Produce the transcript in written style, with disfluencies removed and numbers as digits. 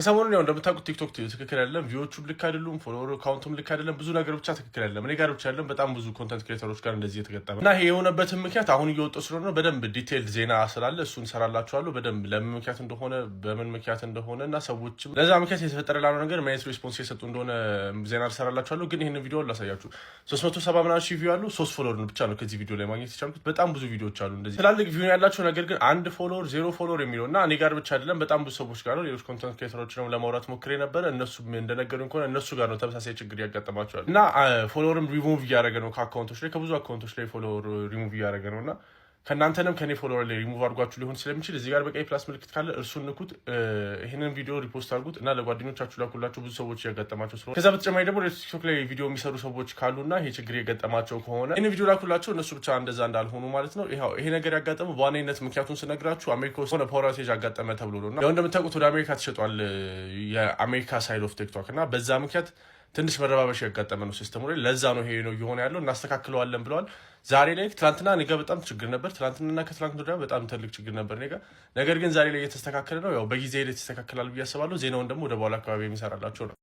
ሰሞኑን ያው እንደምታውቁት ቲክቶክ ትክክል አይደለም፣ ቪዎቹም ልክ አይደሉም፣ ፎሎወር ካውንቱም ልክ አይደለም፣ ብዙ ነገር ብቻ ትክክል አይደለም። እኔ ጋር ብቻ አይደለም፣ በጣም ብዙ ኮንተንት ክሬተሮች ጋር እንደዚህ የተገጠመ እና ይሄ የሆነበትን ምክንያት አሁን እየወጡ ስለሆነ በደንብ ዲቴይልድ ዜና ስላለ እሱን ሰራላችኋለሁ በደንብ ለምን ምክንያት እንደሆነ በምን ምክንያት እንደሆነ እና ሰዎችም ለዛ ምክንያት የተፈጠረ ላለው ነገር ምን አይነት ሪስፖንስ የሰጡ እንደሆነ ዜና ልሰራላችኋለሁ። ግን ይሄንን ቪዲዮ ላሳያችሁ 370 ምናምን ሺህ ቪው አሉ። 3 ፎሎወር ብቻ ነው ከዚህ ቪዲዮ ላይ ማግኘት የቻልኩት። በጣም ብዙ ቪዲዮዎች አሉ እንደዚህ ትላልቅ ቪው ያላቸው ነገር ግን 1 ፎሎወር 0 ፎሎወር የሚለው እና እኔ ጋር ብቻ አይደለም በጣም ብዙ ሰዎች ጋር ነው። ሌሎች ኮንተንት ክሬተሮችንም ለማውራት ሞክሬ ነበር። እነሱ እንደነገሩኝ ከሆነ እነሱ ጋር ነው ተመሳሳይ ችግር ያጋጠማቸዋል እና ፎሎወርም ሪሙቭ እያደረገ ነው ከአካውንቶች ላይ ከብዙ አካውንቶች ላይ ፎሎወር ሪሙቭ እያደረገ ነው እና ከእናንተንም ከኔ ፎሎወር ላይ ሪሙቭ አድርጓችሁ ሊሆን ስለሚችል እዚህ ጋር በቀይ ፕላስ ምልክት ካለ እርሱን ንኩት። ይህንን ቪዲዮ ሪፖስት አድርጉት እና ለጓደኞቻችሁ ላኩላችሁ። ብዙ ሰዎች ያጋጠማቸው ስለሆነ ከዛ በተጨማሪ ደግሞ ቲክቶክ ላይ ቪዲዮ የሚሰሩ ሰዎች ካሉና ይሄ ችግር የገጠማቸው ከሆነ ይህን ቪዲዮ ላኩላቸው። እነሱ ብቻ እንደዛ እንዳልሆኑ ማለት ነው። ይሄ ነገር ያጋጠመው በዋነኝነት ምክንያቱን ስነግራችሁ አሜሪካ ውስጥ ሆነ ፓወር አውቴጅ አጋጠመ ተብሎ ነው እና ያው እንደምታውቁት ወደ አሜሪካ ተሸጧል የአሜሪካ ሳይድ ኦፍ ቲክቶክ እና በዛ ምክንያት ትንሽ መረባበሽ ያጋጠመ ነው ሲስተሙ ላይ። ለዛ ነው ይሄ ነው እየሆነ ያለው። እናስተካክለዋለን ብለዋል ዛሬ ላይ። ትናንትና እኔ ጋር በጣም ችግር ነበር። ትናንትናና ከትናንት ወዲያ በጣም ትልቅ ችግር ነበር እኔ ጋር። ነገር ግን ዛሬ ላይ እየተስተካከለ ነው። ያው በጊዜ ሂደት ይስተካከላል ብዬ አስባለሁ። ዜናውን ደግሞ ወደ በኋላ አካባቢ የሚሰራላቸው ነው።